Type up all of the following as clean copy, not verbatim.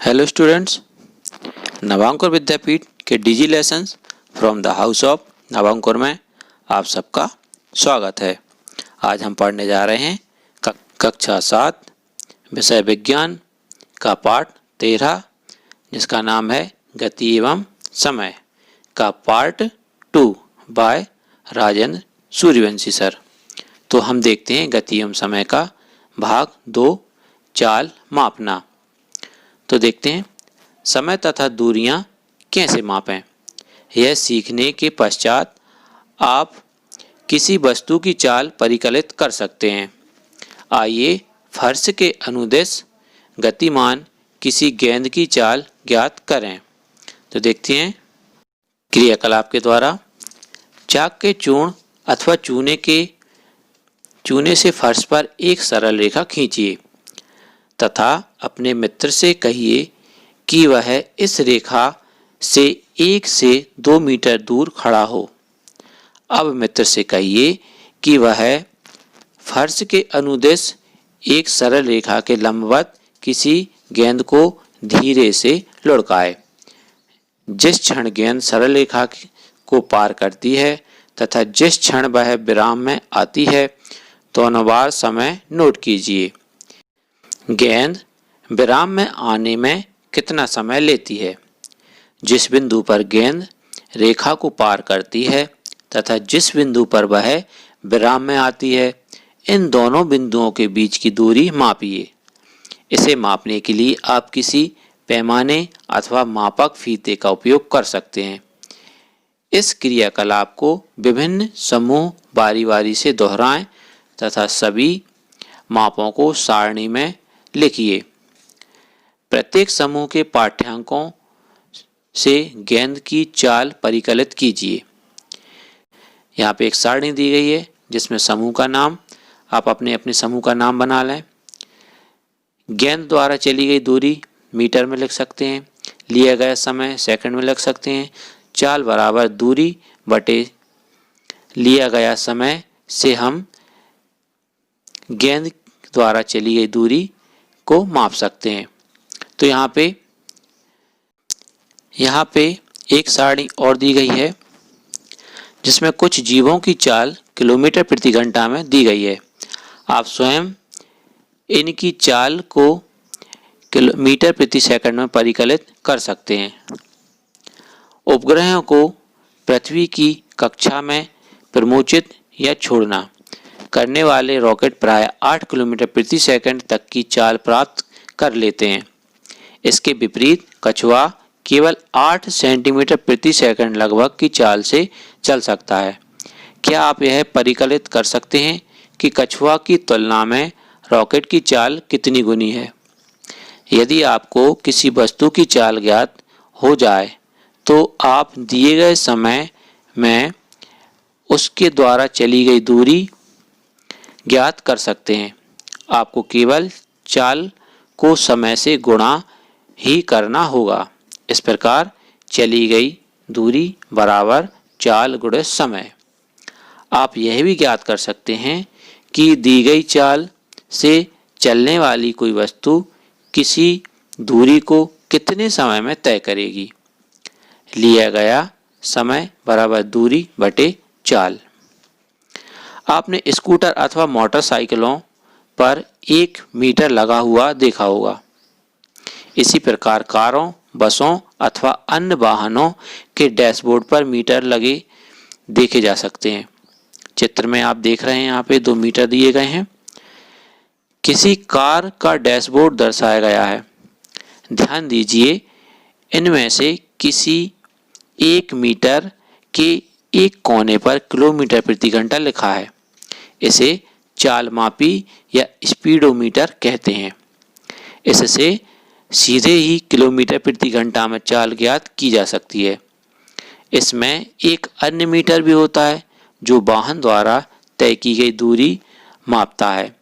Hello students, Navankur Vidyapeeth के digi lessons from the house of Navankur में आप सबका स्वागत है। आज हम पढ़ने जा रहे हैं कक्षा 7 विषय विज्ञान का पाठ 13 जिसका नाम है गति एवं समय का part 2 by Rajendra Suryavanshi sir. तो हम देखते हैं गति एवं समय का भाग 2 चाल मापना। तो देखते हैं समय तथा दूरियां कैसे मापें। यह सीखने के पश्चात आप किसी वस्तु की चाल परिकलित कर सकते हैं। आइए फर्श के अनुदिश गतिमान किसी गेंद की चाल ज्ञात करें। तो देखते हैं क्रियाकलाप के द्वारा चाक के चूर्ण अथवा चूने से फर्श पर एक सरल रेखा खींचिए तथा अपने मित्र से कहिए कि वह इस रेखा से 1 से 2 मीटर दूर खड़ा हो। अब मित्र से कहिए कि वह फर्श के अनुदिश एक सरल रेखा के लंबवत किसी गेंद को धीरे से लुढ़काए। जिस क्षण गेंद सरल रेखा को पार करती है तथा जिस क्षण वह विराम में आती है दोनों बार समय नोट कीजिए। गेंद विराम में आने में कितना समय लेती है। जिस बिंदु पर गेंद रेखा को पार करती है तथा जिस बिंदु पर वह विराम में आती है, इन दोनों बिंदुओं के बीच की दूरी मापिए। इसे मापने के लिए आप किसी पैमाने अथवा मापक फीते का उपयोग कर सकते हैं। इस क्रियाकलाप को विभिन्न समूह बारी बारी से दोहराएं तथा सभी मापों को सारणी में लिखिए। प्रत्येक समूह के पाठ्यांकों से गेंद की चाल परिकलित कीजिए। यहाँ पे एक सारणी दी गई है जिसमें समूह का नाम, आप अपने समूह का नाम बना लें। गेंद द्वारा चली गई दूरी मीटर में लिख सकते हैं, लिया गया समय सेकंड में लिख सकते हैं। चाल बराबर दूरी बटे लिया गया समय से हम गेंद द्वारा चली गई दूरी को माप सकते हैं। तो यहाँ पे एक सारणी और दी गई है जिसमें कुछ जीवों की चाल किलोमीटर प्रति घंटा में दी गई है। आप स्वयं इनकी चाल को मीटर प्रति सेकंड में परिकलित कर सकते हैं। उपग्रहों को पृथ्वी की कक्षा में प्रमोचित या छोड़ना करने वाले रॉकेट प्राय 8 किलोमीटर प्रति सेकंड तक की चाल प्राप्त कर लेते हैं। इसके विपरीत कछुआ केवल 8 सेंटीमीटर प्रति सेकंड लगभग की चाल से चल सकता है। क्या आप यह परिकलित कर सकते हैं कि कछुआ की तुलना में रॉकेट की चाल कितनी गुनी है? यदि आपको किसी वस्तु की चाल ज्ञात हो जाए तो आप दिए गए समय में उसके द्वारा चली गई दूरी ज्ञात कर सकते हैं। आपको केवल चाल को समय से गुणा ही करना होगा। इस प्रकार चली गई दूरी बराबर चाल गुणे समय। आप यह भी ज्ञात कर सकते हैं कि दी गई चाल से चलने वाली कोई वस्तु किसी दूरी को कितने समय में तय करेगी। लिया गया समय बराबर दूरी बटे चाल। आपने स्कूटर अथवा मोटरसाइकिलों पर 1 मीटर लगा हुआ देखा होगा। इसी प्रकार कारों, बसों अथवा अन्य वाहनों के डैशबोर्ड पर मीटर लगे देखे जा सकते हैं। चित्र में आप देख रहे हैं यहाँ पे 2 मीटर दिए गए हैं। किसी कार का डैशबोर्ड दर्शाया गया है। ध्यान दीजिए इनमें से किसी 1 मीटर के एक कोने पर किलोमीटर प्रति घंटा लिखा है। इसे चाल मापी या स्पीडोमीटर कहते हैं। इससे सीधे ही किलोमीटर प्रति घंटा में चाल ज्ञात की जा सकती है। इसमें एक अन्य मीटर भी होता है जो वाहन द्वारा तय की गई दूरी मापता है।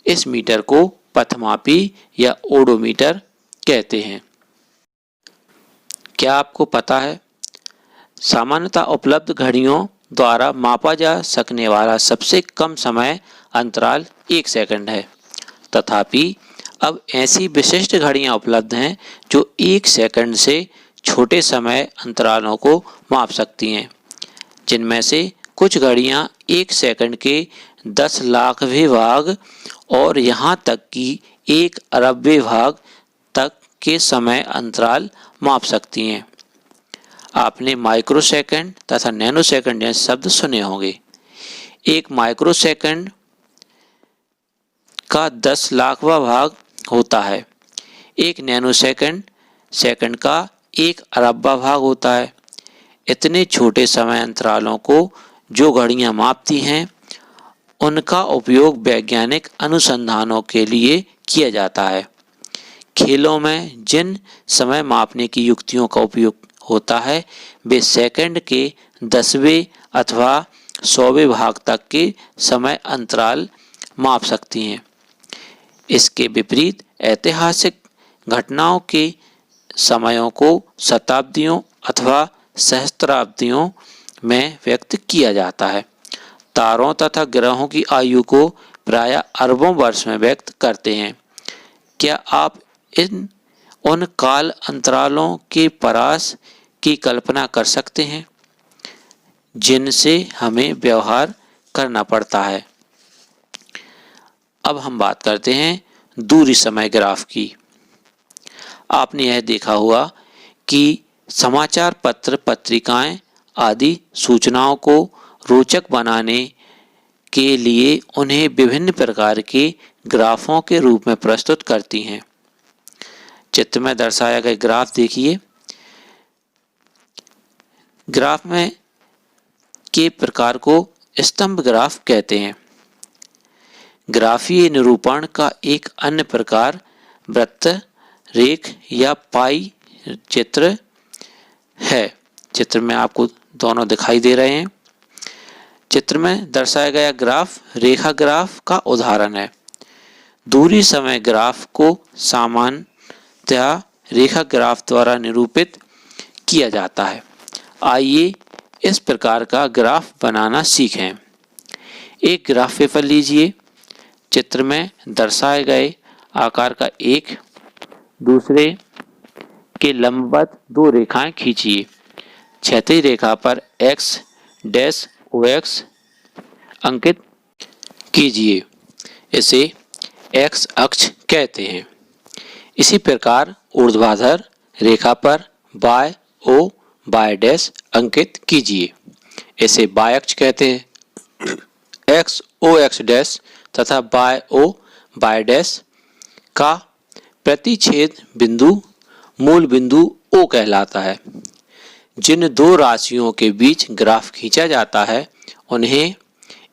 इस मीटर को पथमापी या ओडोमीटर कहते हैं। क्या आपको पता है सामान्यतः उपलब्ध घड़ियों द्वारा मापा जा सकने वाला सबसे कम समय अंतराल 1 सेकंड है। तथापि अब ऐसी विशिष्ट घड़ियां उपलब्ध हैं जो 1 सेकंड से छोटे समय अंतरालों को माप सकती हैं, जिनमें से कुछ घड़ियां 1 सेकंड के 10 लाखवें भाग और यहाँ तक कि 1 अरबवें भाग तक के समय अंतराल माप सकती हैं। आपने माइक्रोसेकंड तथा नैनोसेकंड जैसे शब्द सुने होंगे। एक माइक्रोसेकंड का 10 लाखवां भाग होता है। एक नैनोसेकंड सेकंड का 1 अरबवां भाग होता है। इतने छोटे समय अंतरालों को जो घड़ियां मापती हैं, उनका उपयोग वैज्ञानिक अनुसंधानों के लिए किया जाता है। खेलों में जिन समय मापने की युक्तियों का उपयोग होता है, वे सेकंड के 10वें अथवा 100वें भाग तक के समय अंतराल माप सकती हैं। इसके विपरीत ऐतिहासिक घटनाओं के समयों को शताब्दियों अथवा सहस्त्राब्दियों में व्यक्त किया जाता है। तारों तथा ग्रहों की आयु को प्रायः अरबों वर्ष में व्यक्त करते हैं। क्या आप उन काल अंतरालों के परास की कल्पना कर सकते हैं जिनसे हमें व्यवहार करना पड़ता है? अब हम बात करते हैं दूरी समय ग्राफ की। आपने यह देखा हुआ कि समाचार पत्र, पत्रिकाएं आदि सूचनाओं को रोचक बनाने के लिए उन्हें विभिन्न प्रकार के ग्राफों के रूप में प्रस्तुत करती हैं। चित्र में दर्शाया गया ग्राफ देखिए। ग्राफ में के प्रकार को स्तंभ ग्राफ कहते हैं। ग्राफीय निरूपण का एक अन्य प्रकार वृत्त, रेख या पाई चित्र है। चित्र में आपको दोनों दिखाई दे रहे हैं। चित्र में दर्शाया गया ग्राफ रेखा ग्राफ का उदाहरण है। दूरी समय ग्राफ को सामान्यतः रेखा ग्राफ द्वारा निरूपित किया जाता है। आइए इस प्रकार का ग्राफ बनाना सीखें। एक ग्राफ पेपर लीजिए। चित्र में दर्शाए गए आकार का एक दूसरे के लंबवत 2 रेखाएं खींचिए। क्षैतिज रेखा पर x डैश OX अंकित कीजिए। इसे x अक्ष कहते हैं। इसी प्रकार ऊर्ध्वाधर रेखा पर y O y डैश अंकित कीजिए। इसे y अक्ष कहते हैं। x O x डैश तथा y O y डैश का प्रतिच्छेद बिंदु मूल बिंदु O कहलाता है। जिन 2 राशियों के बीच ग्राफ खींचा जाता है, उन्हें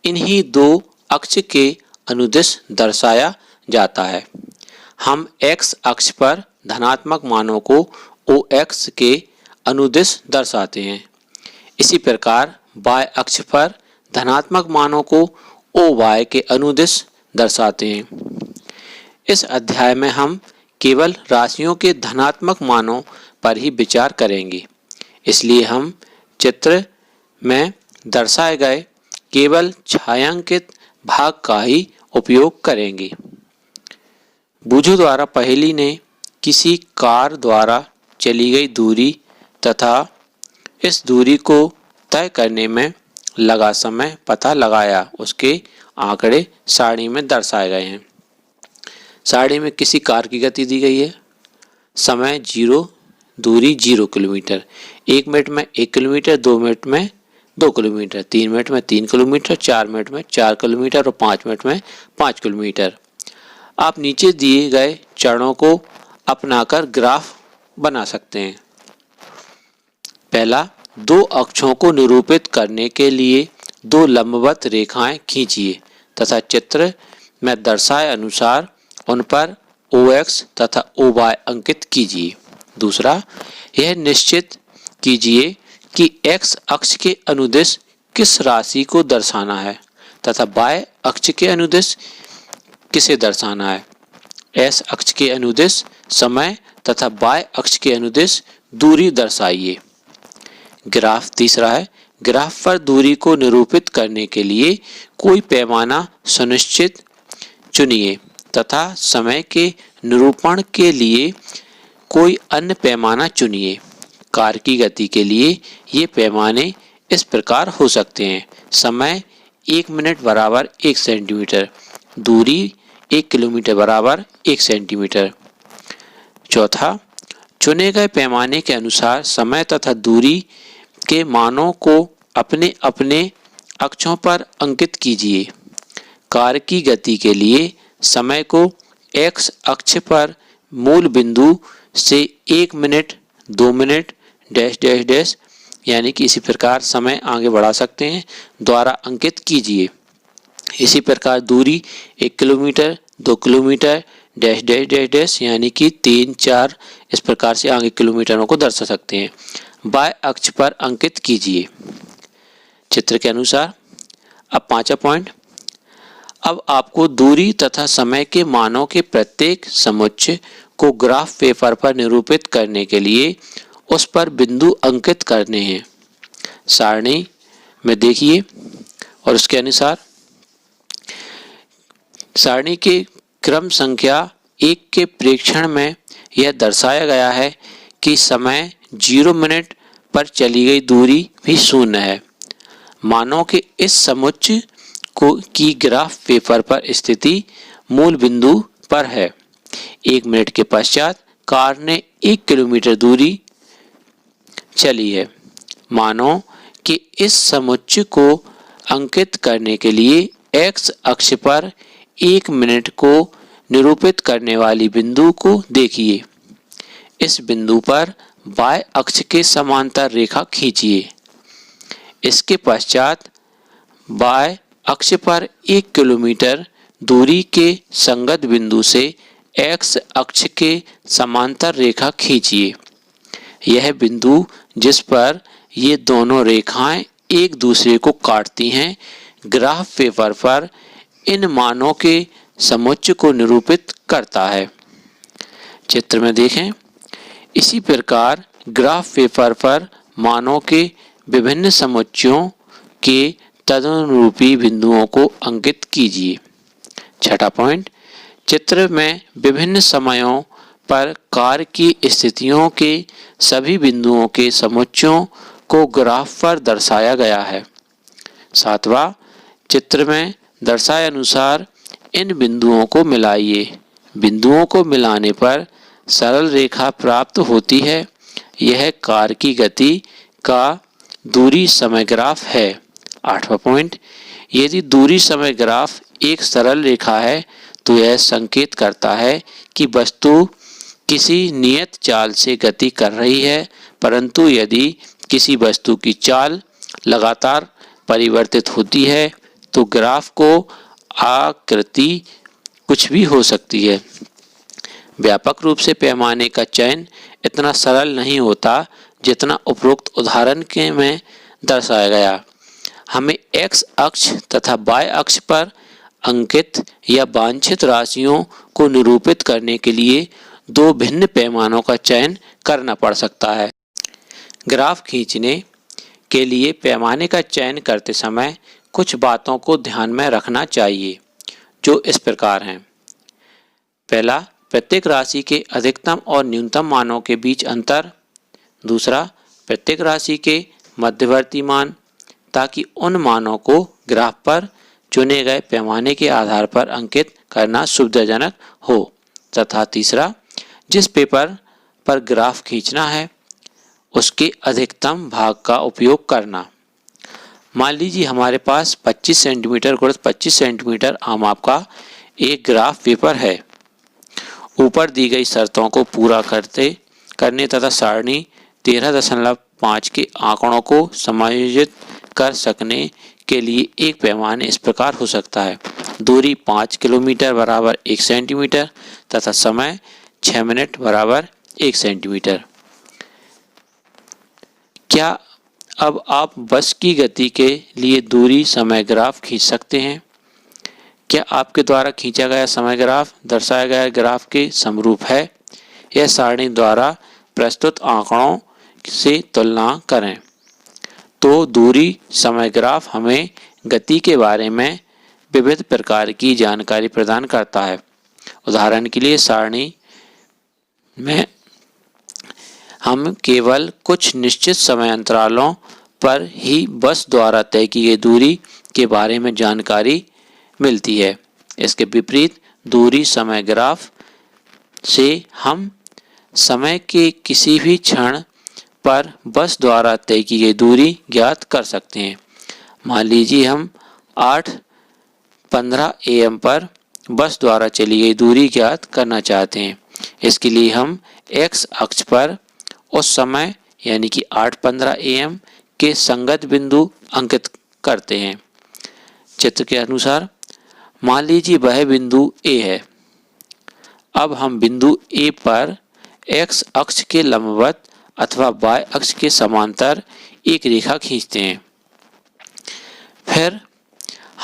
इन्हीं 2 अक्ष के अनुदिश दर्शाया जाता है। हम x अक्ष पर धनात्मक मानों को OX के अनुदिश दर्शाते हैं। इसी प्रकार y अक्ष पर धनात्मक मानों को OY के अनुदिश दर्शाते हैं। इस अध्याय में हम केवल राशियों के धनात्मक मानों पर ही विचार करेंगे, इसलिए हम चित्र में दर्शाए गए केवल छायांकित भाग का ही उपयोग करेंगे। बूझो द्वारा पहेली ने किसी कार द्वारा चली गई दूरी तथा इस दूरी को तय करने में लगा समय पता लगाया। उसके आंकड़े सारणी में दर्शाए गए हैं। सारणी में किसी कार की गति दी गई है। समय 0, दूरी 0 किलोमीटर, 1 मिनट में 1 किलोमीटर, 2 मिनट में 2 किलोमीटर, 3 मिनट में 3 किलोमीटर, 4 मिनट में 4 किलोमीटर और 5 मिनट में 5 किलोमीटर। आप नीचे दिए गए चरणों को अपनाकर ग्राफ बना सकते हैं। पहला, 2 अक्षों को निरूपित करने के लिए 2 लंबवत रेखाएं खींचिए तथा चित्र में दर्शाए अनुसार उन पर OX तथा OY अंकित कीजिए। दूसरा, यह निश्चित कीजिए कि X अक्ष के अनुदिश किस राशि को दर्शाना है तथा Y अक्ष के अनुदिश किसे दर्शाना है। S अक्ष के अनुदिश समय तथा Y अक्ष के अनुदिश दूरी दर्शाइए। ग्राफ तीसरा है, ग्राफ पर दूरी को निरूपित करने के लिए कोई पैमाना सुनिश्चित चुनिए तथा समय के निरूपण के लिए कोई अन्य पैमाना चुनिए। कार की गति के लिए ये पैमाने इस प्रकार हो सकते हैं। समय 1 मिनट बराबर 1 सेंटीमीटर, दूरी 1 किलोमीटर बराबर 1 सेंटीमीटर। चौथा, चुने गए पैमाने के अनुसार समय तथा दूरी के मानों को अपने अपने अक्षों पर अंकित कीजिए। कार की गति के लिए समय को x अक्ष पर मूल बिंदु से 1 minute, 2 minute, dash dash dash यानी कि इसी प्रकार समय आगे बढ़ा सकते हैं द्वारा अंकित कीजिए। इसी प्रकार दूरी 1 kilometre, 2 kilometre, dash dash dash dash यानी कि 3, 4 इस प्रकार से आगे किलोमीटरों को दर्शा सकते हैं। बाएं अक्ष पर अंकित कीजिए चित्र के अनुसार। अब 5वां पॉइंट, अब आपको दूरी तथा समय के मानों के प्रत्येक समुच्चय को ग्राफ पेपर पर निरूपित करने के लिए उस पर बिंदु अंकित करने हैं। सारणी में देखिए और उसके अनुसार सारणी के क्रम संख्या 1 के प्रेक्षण में यह दर्शाया गया है कि समय 0 मिनट पर चली गई दूरी भी 0 है। मानों के इस समुच्चय की ग्राफ पेपर पर स्थिति मूल बिंदु पर है। 1 मिनट के पश्चात कार ने 1 किलोमीटर दूरी चली है। मानों के इस समुच्चय को अंकित करने के लिए x अक्ष पर 1 मिनट को निरूपित करने वाली बिंदु को देखिए। इस बिंदु पर बाएं अक्ष के समांतर रेखा खींचिए। इसके पश्चात बाएं अक्ष पर 1 किलोमीटर दूरी के संगत बिंदु से x अक्ष के समांतर रेखा खींचिए। यह बिंदु जिस पर ये दोनों रेखाएं एक दूसरे को काटती हैं, ग्राफ पेपर पर इन मानों के समुच्चय को निरूपित करता है। चित्र में देखें। इसी प्रकार ग्राफ पेपर पर मानों के विभिन्न समुच्चयों के तदनुरूपी बिंदुओं को अंकित कीजिए। 6वां पॉइंट, चित्र में विभिन्न समयों पर कार की स्थितियों के सभी बिंदुओं के समुच्चयों को ग्राफ पर दर्शाया गया है। 7वां, चित्र में दर्शाए अनुसार इन बिंदुओं को मिलाइए। बिंदुओं को मिलाने पर सरल रेखा प्राप्त होती है। यह कार की गति का दूरी समय ग्राफ है। 8वां पॉइंट, यदि दूरी समय ग्राफ एक सरल रेखा है तो यह संकेत करता है कि वस्तु किसी नियत चाल से गति कर रही है, परंतु यदि किसी वस्तु की चाल लगातार परिवर्तित होती है तो ग्राफ को आकृति कुछ भी हो सकती है। व्यापक रूप से पैमाने का चयन इतना सरल नहीं होता जितना उपरोक्त उदाहरण के में दर्शाया गया। हमें x अक्ष तथा y अक्ष पर अंकित या वांछित राशियों को निरूपित करने के लिए 2 भिन्न पैमानों का चयन करना पड़ सकता है। ग्राफ खींचने के लिए पैमाने का चयन करते समय कुछ बातों को ध्यान में रखना चाहिए, जो इस प्रकार हैं। पहला, प्रत्येक राशि के अधिकतम और न्यूनतम मानों के बीच अंतर। दूसरा, प्रत्येक राशि के मध्यवर्ती मान, ताकि उन मानों को ग्राफ पर चुने गए पैमाने के आधार पर अंकित करना सुविधाजनक हो। तथा तीसरा, जिस पेपर पर ग्राफ खींचना है उसके अधिकतम भाग का उपयोग करना। मान लीजिए हमारे पास 25 सेंटीमीटर गुणित 25 सेंटीमीटर आम का एक ग्राफ पेपर है। ऊपर दी गई शर्तों को पूरा करने तथा सारणी 13.5 के आंकड़ों को समायोजित कर सकने के लिए एक पैमाने इस प्रकार हो सकता है। दूरी 5 किलोमीटर बराबर 1 सेंटीमीटर तथा समय 6 मिनट बराबर 1 सेंटीमीटर। क्या अब आप बस की गति के लिए दूरी समय ग्राफ खींच सकते हैं? क्या आपके द्वारा खींचा गया समय ग्राफ दर्शाया गया ग्राफ के समरूप है? यह सारणी द्वारा प्रस्तुत आंकड़ों से तुलना करें। तो दूरी समय ग्राफ हमें गति के बारे में विविध प्रकार की जानकारी प्रदान करता है उदाहरण के लिए सारणी में हम केवल कुछ निश्चित समय अंतरालों पर ही बस द्वारा तय की गई दूरी के बारे में जानकारी मिलती है। इसके विपरीत दूरी समय ग्राफ से हम समय के किसी भी क्षण पर बस द्वारा तय की गई दूरी ज्ञात कर सकते हैं। मान लीजिए हम 8:15 AM पर बस द्वारा चली गई दूरी ज्ञात करना चाहते हैं। इसके लिए हम x अक्ष पर उस समय यानी कि 8:15 AM के संगत बिंदु अंकित करते हैं। चित्र के अनुसार मान लीजिए वह बिंदु A है। अब हम बिंदु A पर x अक्ष के लंबवत अथवा y अक्ष के समांतर एक रेखा खींचते हैं। फिर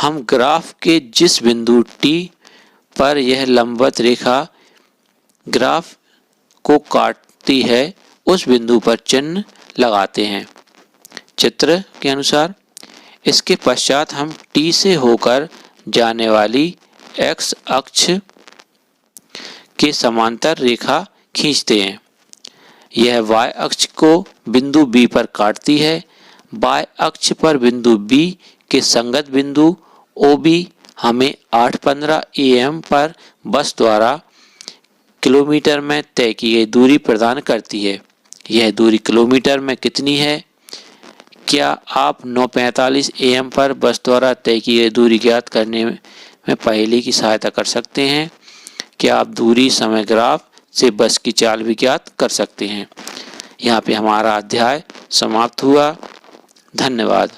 हम ग्राफ के जिस बिंदु T पर यह लंबवत रेखा ग्राफ को काटती है उस बिंदु पर चिन्ह लगाते हैं। चित्र के अनुसार इसके पश्चात हम T से होकर जाने वाली x अक्ष के समांतर रेखा खींचते हैं। यह y अक्ष को बिंदु B पर काटती है। y अक्ष पर बिंदु B के संगत बिंदु OB हमें 8:15 AM पर बस द्वारा किलोमीटर में तय की गई दूरी प्रदान करती है। यह दूरी किलोमीटर में कितनी है? क्या आप 9:45 AM पर बस द्वारा तय की गई दूरी ज्ञात करने में पहेली की सहायता कर सकते हैं? क्या आप दूरी समय ग्राफ से बस की चाल भी ज्ञात कर सकते हैं? यहाँ पे हमारा अध्याय समाप्त हुआ। धन्यवाद।